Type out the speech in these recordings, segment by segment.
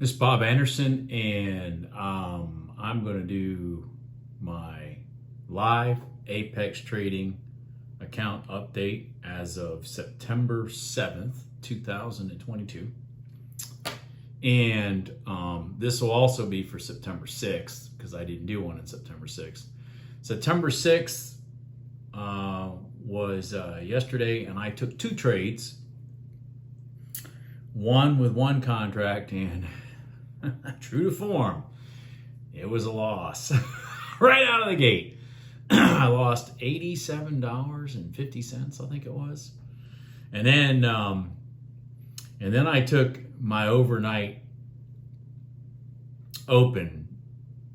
This is Bob Anderson, and I'm going to do my live Apex trading account update as of September 7th, 2022. And this will also be for September 6th because I didn't do one on September 6th. September 6th was yesterday, and I took two trades. One with one contract, and true to form, it was a loss right out of the gate. I lost $87.50, I think it was, and then I took my overnight open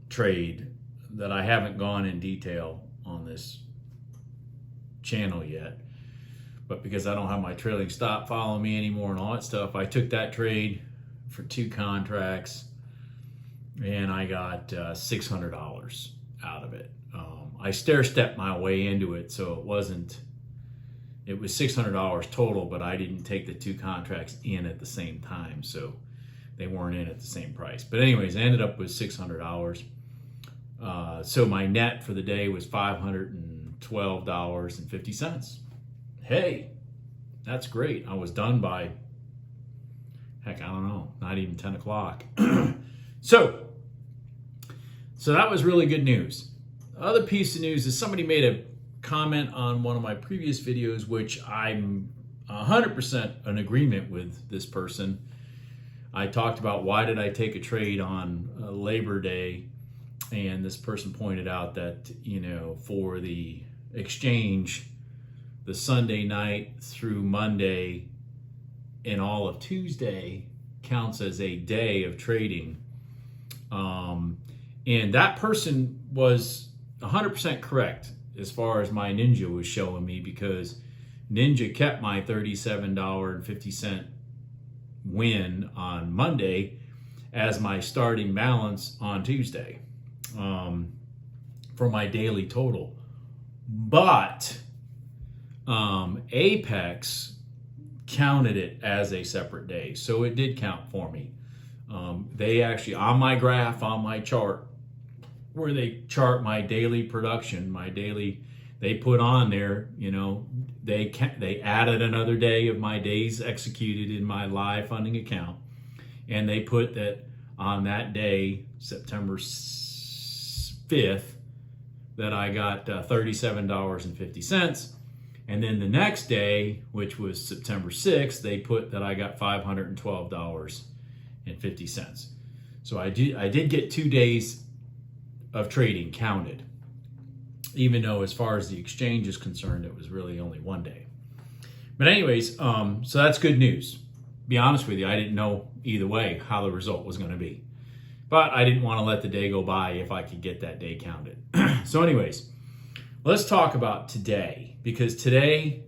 trade that I haven't gone in detail on this channel yet. But because I don't have my trailing stop following me anymore and all that stuff, I took that trade for two contracts and I got $600 out of it. I stair-stepped my way into it, so it was $600 total, but I didn't take the two contracts in at the same time, so they weren't in at the same price. But anyways, I ended up with $600. So my net for the day was $512.50. Hey, that's great. I was done by, heck, I don't know, not even 10 o'clock. So that was really good news. The other piece of news is somebody made a comment on one of my previous videos, which I'm 100% in agreement with this person. I talked about why did I take a trade on Labor Day, and this person pointed out that, for the exchange, the Sunday night through Monday and all of Tuesday counts as a day of trading. And that person was 100% correct as far as my Ninja was showing me, because Ninja kept my $37.50 win on Monday as my starting balance on Tuesday for my daily total. But Apex counted it as a separate day, so it did count for me. They actually, on my graph, on my chart, where they chart my daily production, they put on there, they added another day of my days executed in my live funding account, and they put that on that day, September 5th, that I got $37.50. And then the next day, which was September 6th, they put that I got $512.50. So I did get 2 days of trading counted, even though as far as the exchange is concerned, it was really only 1 day. But anyways, so that's good news. Be honest with you, I didn't know either way how the result was going to be. But I didn't want to let the day go by if I could get that day counted. So anyways, let's talk about today, because today,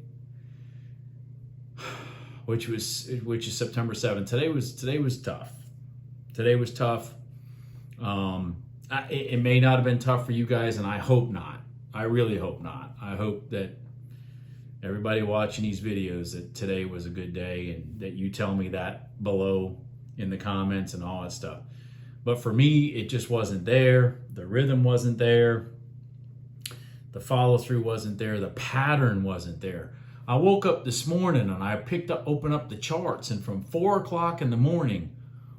which is September 7th, today was tough. Today was tough. It may not have been tough for you guys, and I hope not. I really hope not. I hope that everybody watching these videos, that today was a good day, and that you tell me that below in the comments and all that stuff. But for me, it just wasn't there. The rhythm wasn't there. The follow-through wasn't there. The pattern wasn't there. I woke up this morning and I opened up the charts, and from 4 o'clock in the morning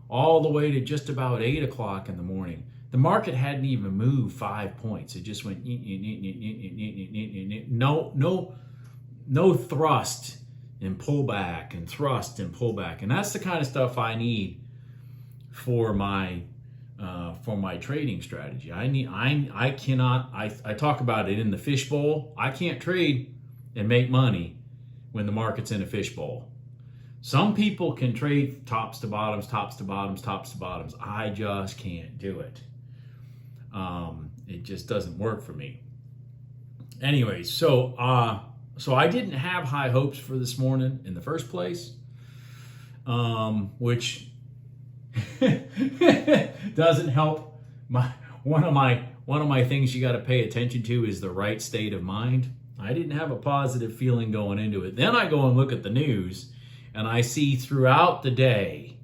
all the way to just about 8 o'clock in the morning, the market hadn't even moved 5 points. It just went no thrust and pullback and thrust and pullback. And that's the kind of stuff I need for my trading strategy. I talk about it in the fishbowl. I can't trade and make money when the market's in a fishbowl. Some people can trade tops to bottoms, tops to bottoms, tops to bottoms. I just can't do it. It just doesn't work for me. Anyways, so I didn't have high hopes for this morning in the first place, which doesn't help. One of my things you got to pay attention to is the right state of mind. I didn't have a positive feeling going into it. Then I go and look at the news, and I see throughout the day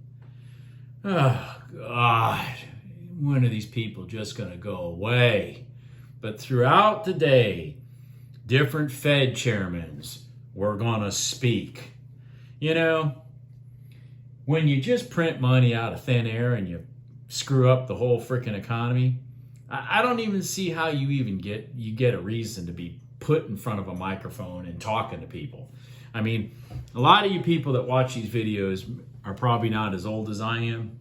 oh God, when are these people just going to go away? But throughout the day, different Fed chairmen were going to speak. You know, when you just print money out of thin air and you screw up the whole freaking economy, I don't even see how you even get a reason to be put in front of a microphone and talking to people. I mean, a lot of you people that watch these videos are probably not as old as I am,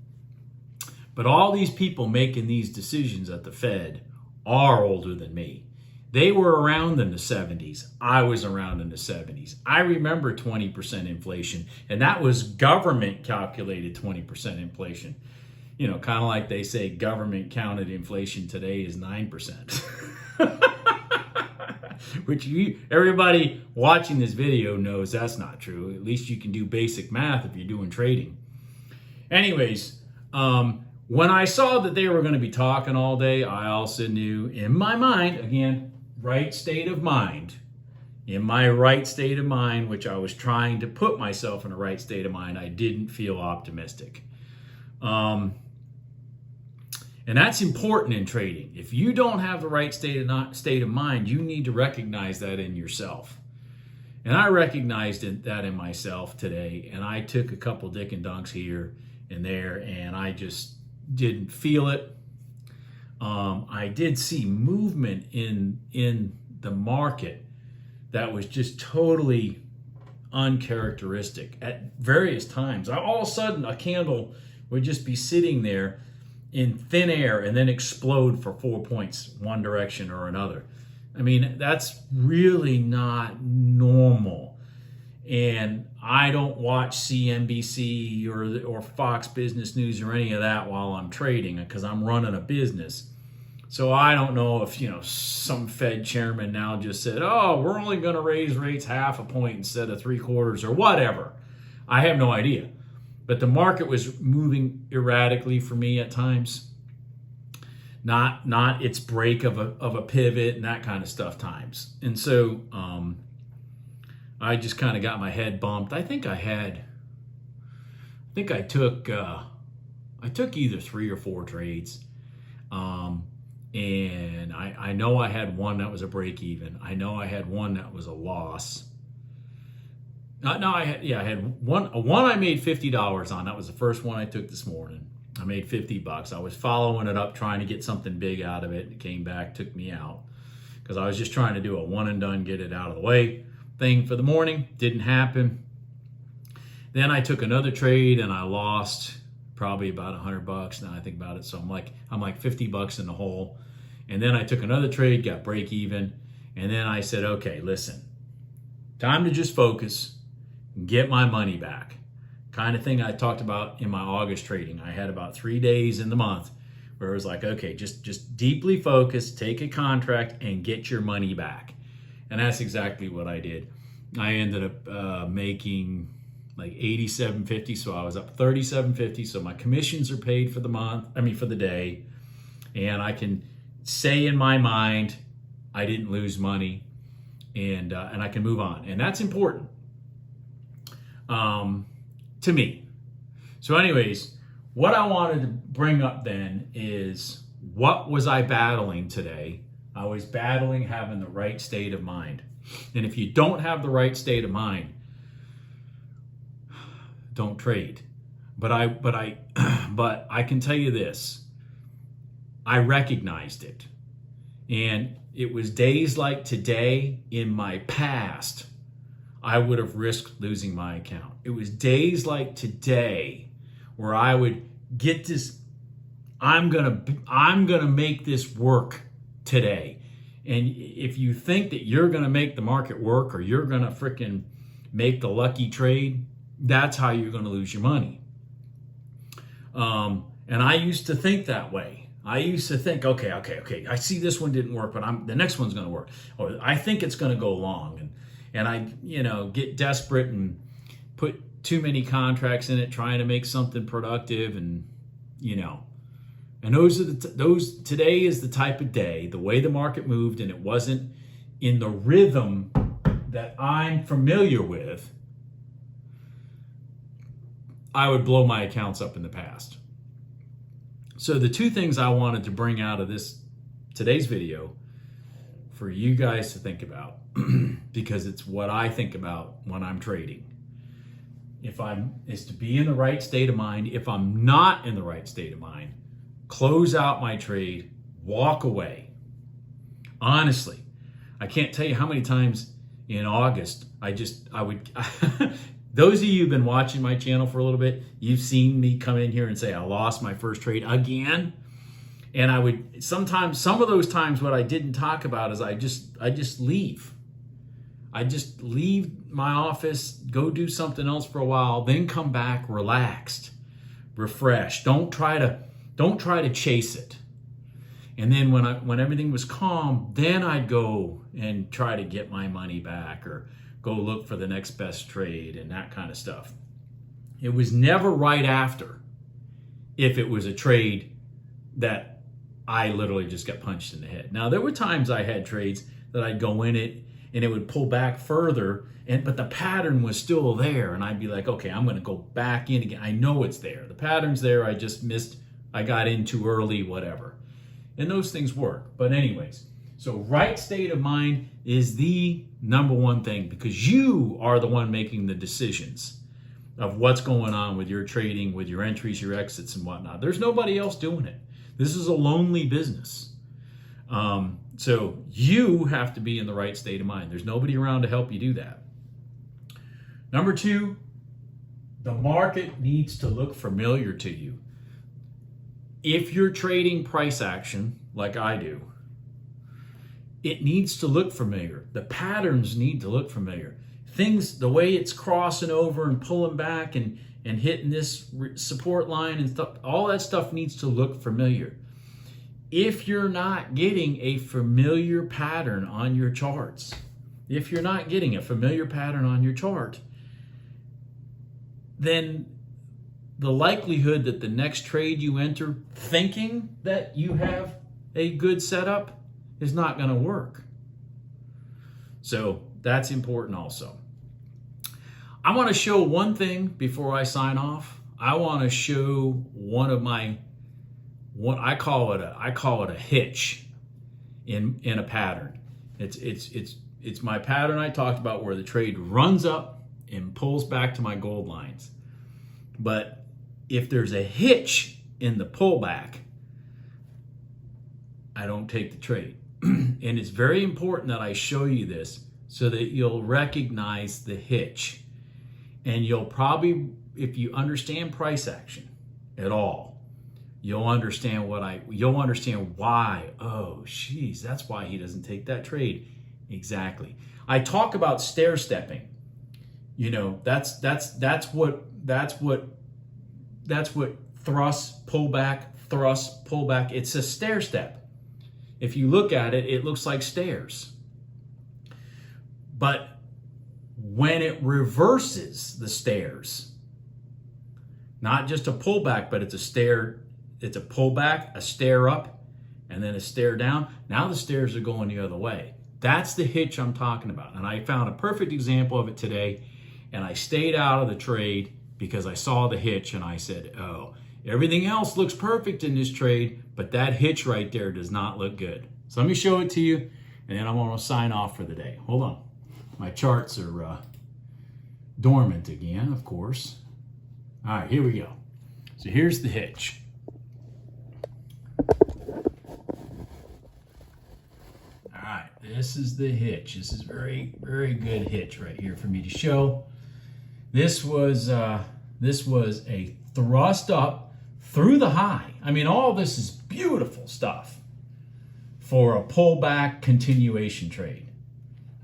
but all these people making these decisions at the Fed are older than me. They were around in the 70s. I was around in the 70s. I remember 20% inflation, and that was government calculated 20% inflation. You know, kind of like they say government counted inflation today is 9%. Which everybody watching this video knows that's not true. At least you can do basic math if you're doing trading. Anyways, when I saw that they were going to be talking all day, I also knew in my mind, again, right state of mind, in my right state of mind, which I was trying to put myself in a right state of mind, I didn't feel optimistic. And that's important in trading. If you don't have the right state of mind, you need to recognize that in yourself. And I recognized that in myself today, and I took a couple dick and dunks here and there, and I just didn't feel it. I did see movement in the market that was just totally uncharacteristic at various times. All of a sudden, a candle would just be sitting there in thin air and then explode for 4 points one direction or another. I mean, that's really not normal. And I don't watch CNBC or Fox Business News or any of that while I'm trading because I'm running a business. So I don't know if, some Fed chairman now just said, oh, we're only going to raise rates half a point instead of 3/4 or whatever. I have no idea. But the market was moving erratically for me at times. Not its break of a pivot and that kind of stuff times. And so I just kind of got my head bumped. I took either 3 or 4 trades. And I know I had one that was a break even. I know I had one that was a loss. I had one I made $50 on. That was the first one I took this morning. I made $50. I was following it up, trying to get something big out of it. It came back, took me out. Because I was just trying to do a one and done, get it out of the way thing for the morning. Didn't happen. Then I took another trade and I lost probably about $100 now I think about it. So I'm like $50 in the hole. And then I took another trade, got break even. And then I said, okay, listen, time to just focus. Get my money back. Kind of thing I talked about in my August trading. I had about 3 days in the month where it was like, okay, just deeply focus, take a contract and get your money back. And that's exactly what I did. I ended up making like $87.50, so I was up $37.50. So my commissions are paid for the day. And I can say in my mind, I didn't lose money and I can move on. And that's important. To me. So anyways, what I wanted to bring up then is what was I battling today? I was battling having the right state of mind. And if you don't have the right state of mind, don't trade. But I can tell you this. I recognized it. And it was days like today in my past I would have risked losing my account. It was days like today where I would get this, I'm gonna make this work today. And if you think that you're gonna make the market work or you're gonna freaking make the lucky trade, that's how you're gonna lose your money. And I used to think that way. I used to think, okay, I see this one didn't work, but the next one's gonna work. Or I think it's gonna go long. And I, get desperate and put too many contracts in it, trying to make something productive, and today is the type of day, the way the market moved, and it wasn't in the rhythm that I'm familiar with. I would blow my accounts up in the past. So the two things I wanted to bring out of today's video for you guys to think about, because it's what I think about when I'm trading. Is to be in the right state of mind. If I'm not in the right state of mind, close out my trade, walk away. Honestly, I can't tell you how many times in August I would those of you who've been watching my channel for a little bit, you've seen me come in here and say I lost my first trade again. And I would sometimes, some of those times, what I didn't talk about is I just leave. I just leave my office, go do something else for a while, then come back relaxed, refreshed. Don't try to chase it. And then when everything was calm, then I'd go and try to get my money back or go look for the next best trade and that kind of stuff. It was never right after if it was a trade that I literally just got punched in the head. Now, there were times I had trades that I'd go in it and it would pull back further, but the pattern was still there, and I'd be like, okay, I'm going to go back in again. I know it's there. The pattern's there. I just missed. I got in too early, whatever. And those things work. But anyways, so right state of mind is the number one thing, because you are the one making the decisions of what's going on with your trading, with your entries, your exits, and whatnot. There's nobody else doing it. This is a lonely business. So you have to be in the right state of mind. There's nobody around to help you do that. Number two, the market needs to look familiar to you. If you're trading price action like I do, it needs to look familiar. The patterns need to look familiar. Things, the way it's crossing over and pulling back and hitting this support line and stuff, all that stuff needs to look familiar. If you're not getting a familiar pattern on your charts, if you're not getting a familiar pattern on your chart, then the likelihood that the next trade you enter thinking that you have a good setup is not going to work. So that's important also. I want to show one thing before I sign off. I want to show one of my, what I call it a hitch in a pattern. It's my pattern I talked about where the trade runs up and pulls back to my gold lines. But if there's a hitch in the pullback, I don't take the trade. And it's very important that I show you this so that you'll recognize the hitch. And you'll probably, if you understand price action at all, you'll understand why. Oh, geez, that's why he doesn't take that trade. Exactly. I talk about stair stepping. You know, that's what thrust, pullback. It's a stair step. If you look at it, it looks like stairs. But when it reverses the stairs, not just a pullback, but it's a stair, it's a pullback, a stair up, and then a stair down. Now the stairs are going the other way. That's the hitch I'm talking about. And I found a perfect example of it today, and I stayed out of the trade because I saw the hitch and I said, oh, everything else looks perfect in this trade, but that hitch right there does not look good. So let me show it to you, and then I'm going to sign off for the day. Hold on. My charts are dormant again, of course. All right, here we go. So here's the hitch. All right, this is the hitch. This is very, very good hitch right here for me to show. This was a thrust up through the high. I mean, all this is beautiful stuff for a pullback continuation trade.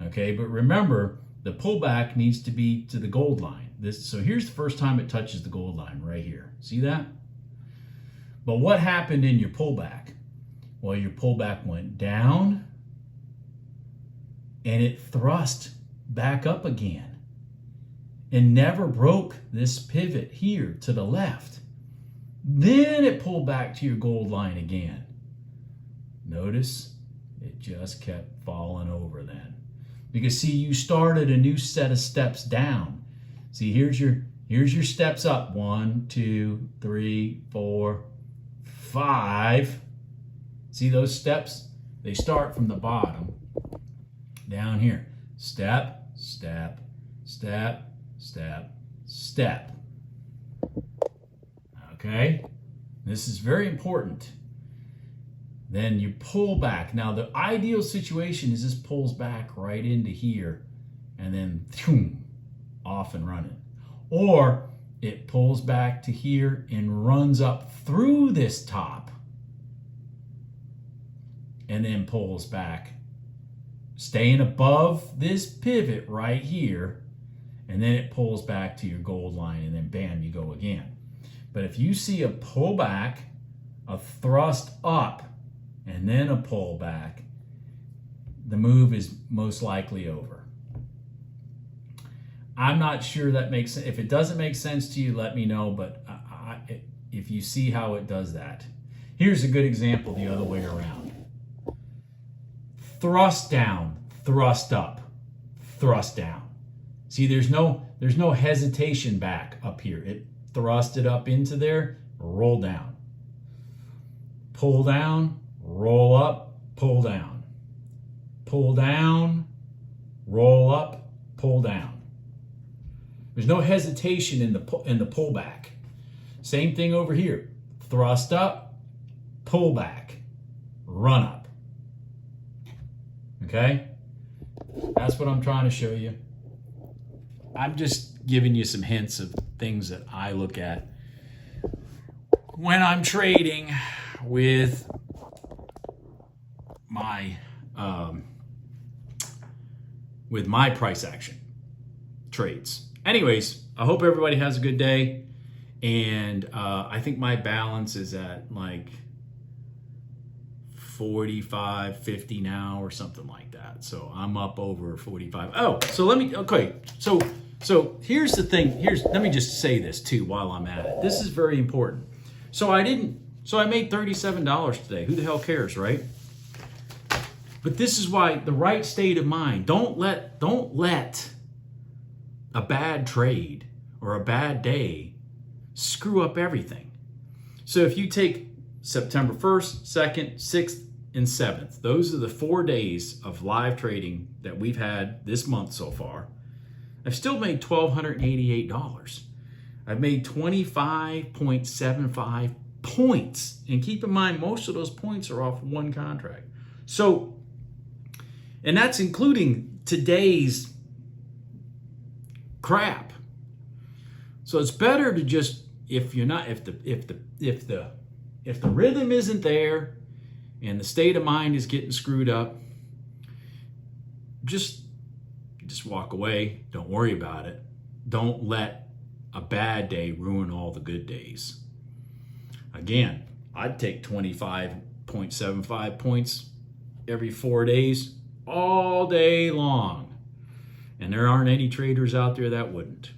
Okay, but remember, the pullback needs to be to the gold line. So here's the first time it touches the gold line right here. See that? But what happened in your pullback? Well, your pullback went down and it thrust back up again and never broke this pivot here to the left. Then it pulled back to your gold line again. Notice it just kept falling over then. Because see, you started a new set of steps down. See, here's your steps up. 1, 2, 3, 4, 5. See those steps? They start from the bottom down here. Step, step, step, step, step. Okay? This is very important. Then you pull back. Now the ideal situation is this pulls back right into here and then off and running. Or it pulls back to here and runs up through this top and then pulls back, staying above this pivot right here, and then it pulls back to your gold line, and then bam, you go again. But if you see a pullback, a thrust up, and then a pullback, the move is most likely over. I'm not sure that makes sense. If it doesn't make sense to you, let me know, but if you see how it does that. Here's a good example the other way around. Thrust down, thrust up, thrust down. See, there's no hesitation back up here. It thrusted up into there, roll down. Pull down, roll up, pull down. Pull down, roll up, pull down. There's no hesitation in the pullback. Same thing over here. Thrust up, pull back, run up. Okay? That's what I'm trying to show you. I'm just giving you some hints of things that I look at when I'm trading with my price action trades. Anyways, I hope everybody has a good day. And I think my balance is at like 45, 50 now or something like that. So I'm up over 45. Oh, so okay. So here's the thing. Let me just say this too while I'm at it. This is very important. So I made $37 today. Who the hell cares, right? But this is why the right state of mind. Don't let a bad trade or a bad day screw up everything. So if you take September 1st, 2nd, 6th, and 7th, those are the 4 days of live trading that we've had this month so far. I've still made $1,288. I've made 25.75 points. And keep in mind, most of those points are off one contract. So, and that's including today's crap. So it's better to just, if the rhythm isn't there and the state of mind is getting screwed up, just walk away. Don't worry about it. Don't let a bad day ruin all the good days. Again, I'd take 25.75 points every 4 days all day long. And there aren't any traders out there that wouldn't.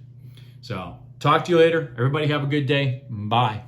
So talk to you later. Everybody have a good day. Bye.